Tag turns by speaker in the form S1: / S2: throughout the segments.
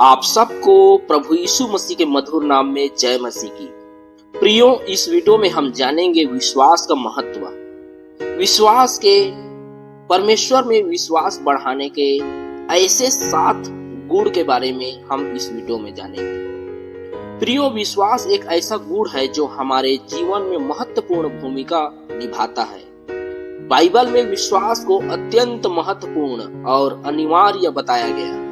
S1: आप सबको प्रभु यीशु मसीह के मधुर नाम में जय मसीह की। प्रियो, इस वीडियो में हम जानेंगे विश्वास का महत्व। विश्वास के परमेश्वर में विश्वास बढ़ाने के ऐसे 7 गुण के बारे में हम इस वीडियो में जानेंगे। प्रियो, विश्वास एक ऐसा गुण है जो हमारे जीवन में महत्वपूर्ण भूमिका निभाता है। बाइबल में विश्वास को अत्यंत महत्वपूर्ण और अनिवार्य बताया गया है।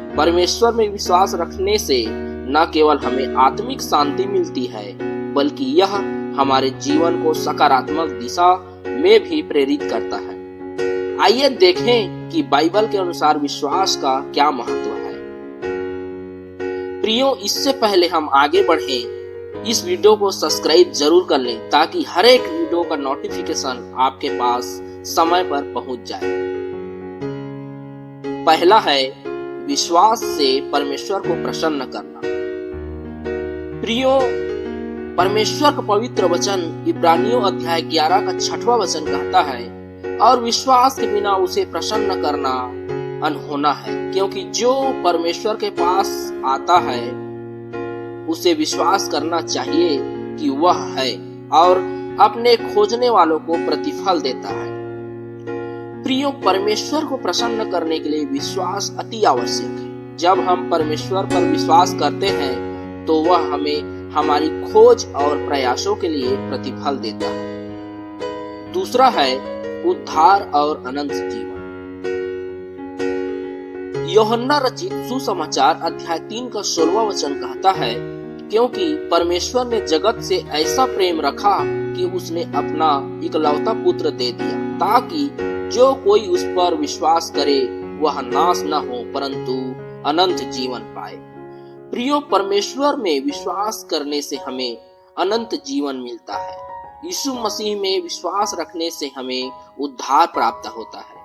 S1: परमेश्वर में विश्वास रखने से न केवल हमें आत्मिक शांति मिलती है, बल्कि यह हमारे जीवन को सकारात्मक दिशा में भी प्रेरित करता है। आइए देखें कि बाइबल के अनुसार विश्वास का क्या महत्व है। प्रियो, इससे पहले हम आगे बढ़ें, इस वीडियो को सब्सक्राइब जरूर कर लें ताकि हर एक वीडियो का नोटिफिकेशन आपके पास समय पर पहुंच जाए। पहला है विश्वास से परमेश्वर को प्रसन्न करना। प्रियो, परमेश्वर का पवित्र वचन इब्रानियों अध्याय 11 का 6वां वचन कहता है, और विश्वास के बिना उसे प्रसन्न करना अनहोना है, क्योंकि जो परमेश्वर के पास आता है उसे विश्वास करना चाहिए कि वह है और अपने खोजने वालों को प्रतिफल देता है। प्रियो, परमेश्वर को प्रसन्न करने के लिए विश्वास अति आवश्यक है। जब हम परमेश्वर पर विश्वास करते हैं तो वह हमें हमारी खोज और प्रयासों के लिए प्रतिफल देता है। दूसरा है उद्धार और अनंत जीवन। यूहन्ना रचित सुसमाचार अध्याय 3 का 16वां वचन कहता है, क्योंकि परमेश्वर ने जगत से ऐसा प्रेम रखा कि उसने अपना इकलौता पुत्र दे दिया, ताकि जो कोई उस पर विश्वास करे वह नाश न हो परंतु अनंत जीवन पाए। प्रियो, परमेश्वर में विश्वास करने से हमें अनंत जीवन मिलता है। यीशु मसीह में विश्वास रखने से हमें उद्धार प्राप्त होता है।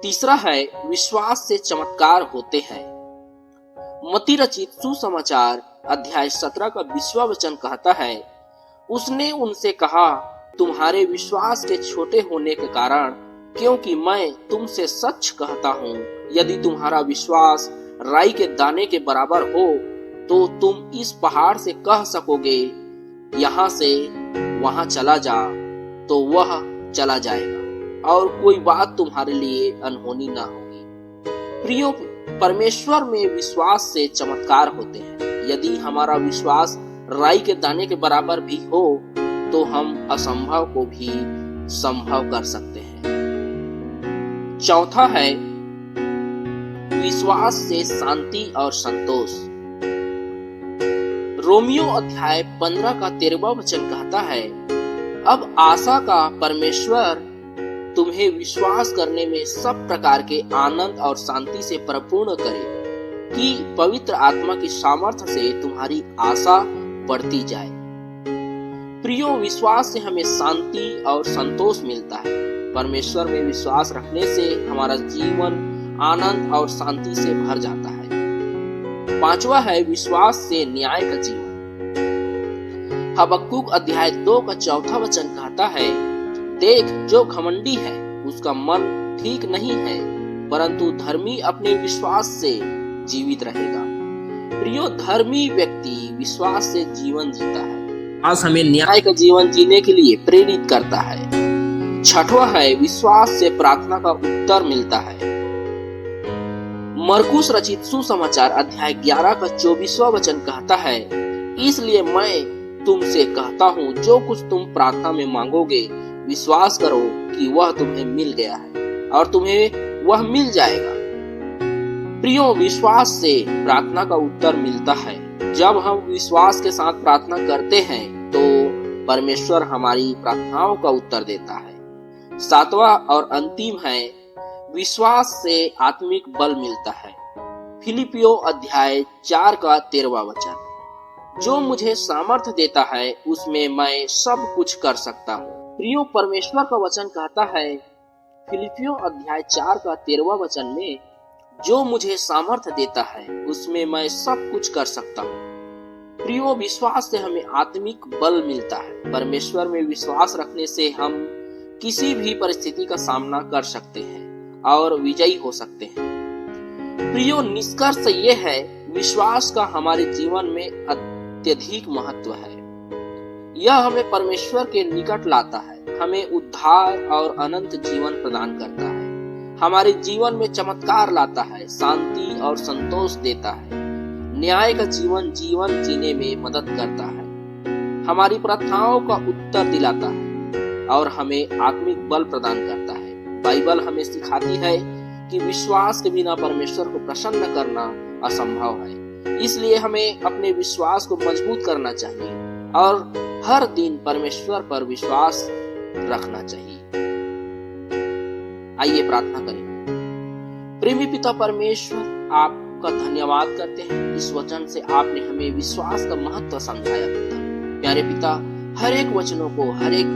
S1: तीसरा है विश्वास से चमत्कार होते हैं। मत्ती रचित सुसमाचार अध्याय 17 का 20वां वचन कहता है, उसने उनसे कहा, तुम्हारे विश्वास के छोटे होने के कारण, क्योंकि मैं तुमसे सच कहता हूँ, यदि तुम्हारा विश्वास राई के दाने के बराबर हो तो तुम इस पहाड़ से कह सकोगे, यहाँ से वहां चला जा, तो वह चला जाएगा, और कोई बात तुम्हारे लिए अनहोनी ना होगी। प्रियो, परमेश्वर में विश्वास से चमत्कार होते हैं। यदि हमारा विश्वास राई के दाने के बराबर भी हो तो हम असंभव को भी संभव कर सकते हैं। चौथा है विश्वास से शांति और संतोष। रोमियो अध्याय 15 का 13वां वचन कहता है, अब आशा का परमेश्वर तुम्हें विश्वास करने में सब प्रकार के आनंद और शांति से परिपूर्ण करे, कि पवित्र आत्मा की सामर्थ्य से तुम्हारी आशा बढ़ती जाए। प्रियो, विश्वास से हमें शांति और संतोष मिलता है। परमेश्वर में विश्वास रखने से हमारा जीवन आनंद और शांति से भर जाता है। पांचवा है विश्वास से न्याय का जीवन। हबक्कुक अध्याय 2 का 4वां वचन कहता है, देख, जो घमंडी है उसका मन ठीक नहीं है, परंतु धर्मी अपने विश्वास से जीवित रहेगा। प्रियो, धर्मी व्यक्ति विश्वास से जीवन जीता है। आज हमें न्याय का जीवन जीने के लिए प्रेरित करता है। छठवां है विश्वास से प्रार्थना का उत्तर मिलता है। मरकुस रचित सुसमाचार अध्याय 11 का 24वां वचन कहता है, इसलिए मैं तुमसे कहता हूँ, जो कुछ तुम प्रार्थना में मांगोगे विश्वास करो कि वह तुम्हें मिल गया है और तुम्हें वह मिल जाएगा। प्रियो, विश्वास से प्रार्थना का उत्तर मिलता है। जब हम विश्वास के साथ प्रार्थना करते हैं तो परमेश्वर हमारी प्रार्थनाओं का उत्तर देता है। सातवां और अंतिम है विश्वास से आत्मिक बल मिलता है। फिलिपियों अध्याय 4 का 13वां वचन, जो मुझे सामर्थ्य देता है उसमें मैं सब कुछ कर सकता हूँ। प्रियो, परमेश्वर का वचन कहता है फिलिपियों अध्याय 4 का 13वां वचन में, जो मुझे सामर्थ्य देता है उसमें मैं सब कुछ कर सकता हूँ। प्रियो, विश्वास से हमें आत्मिक बल मिलता है। परमेश्वर में विश्वास रखने से हम किसी भी परिस्थिति का सामना कर सकते हैं और विजयी हो सकते हैं। प्रियो, निष्कर्ष ये है, विश्वास का हमारे जीवन में अत्यधिक महत्व है। यह हमें परमेश्वर के निकट लाता है, हमें उद्धार और अनंत जीवन प्रदान करता है, हमारे जीवन में चमत्कार लाता है, शांति और संतोष देता है, न्याय का जीवन जीने में मदद करता है, हमारी प्रार्थनाओं का उत्तर दिलाता है और हमें आत्मिक बल प्रदान करता है। बाइबल हमें सिखाती है कि विश्वास के बिना परमेश्वर को प्रसन्न करना असंभव है। इसलिए हमें अपने विश्वास को मजबूत करना चाहिए और हर दिन परमेश्वर पर विश्वास रखना चाहिए। आइए प्रार्थना करें। प्रेमी पिता परमेश्वर, आपका धन्यवाद करते हैं, इस वचन से आपने हमें विश्वास का महत्व समझाया पिता। प्यारे पिता, हर एक वचनों को, हर एक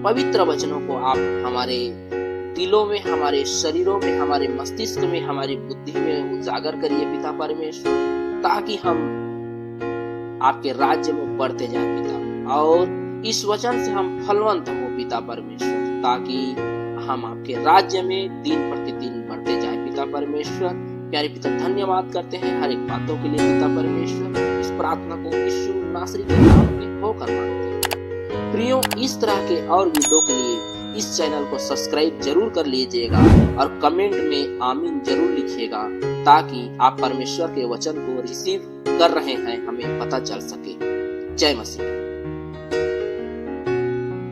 S1: पवित्र वचनों को आप हमारे दिलों में, हमारे शरीरों में, हमारे मस्तिष्क में, हमारी बुद्धि में उजागर करिए पिता परमेश्वर, ताकि हम आपके राज्य में बढ़ते जाएं पिता, और इस वचन से हम फलवंत हो पिता परमेश्वर, ताकि हम आपके राज्य में दिन प्रतिदिन बढ़ते जाएं पिता परमेश्वर। प्यारे पिता, धन्यवाद करते हैं हर एक बातों के लिए पिता परमेश्वर। इस प्रार्थना को यीशु नासरी के नाम में होकर मांगते हैं। प्रियो, इस तरह के और वीडियो के लिए इस चैनल को सब्सक्राइब जरूर कर लीजिएगा और कमेंट में आमीन जरूर लिखिएगा, ताकि आप परमेश्वर के वचन को रिसीव कर रहे हैं हमें पता चल सके। जय मसीह।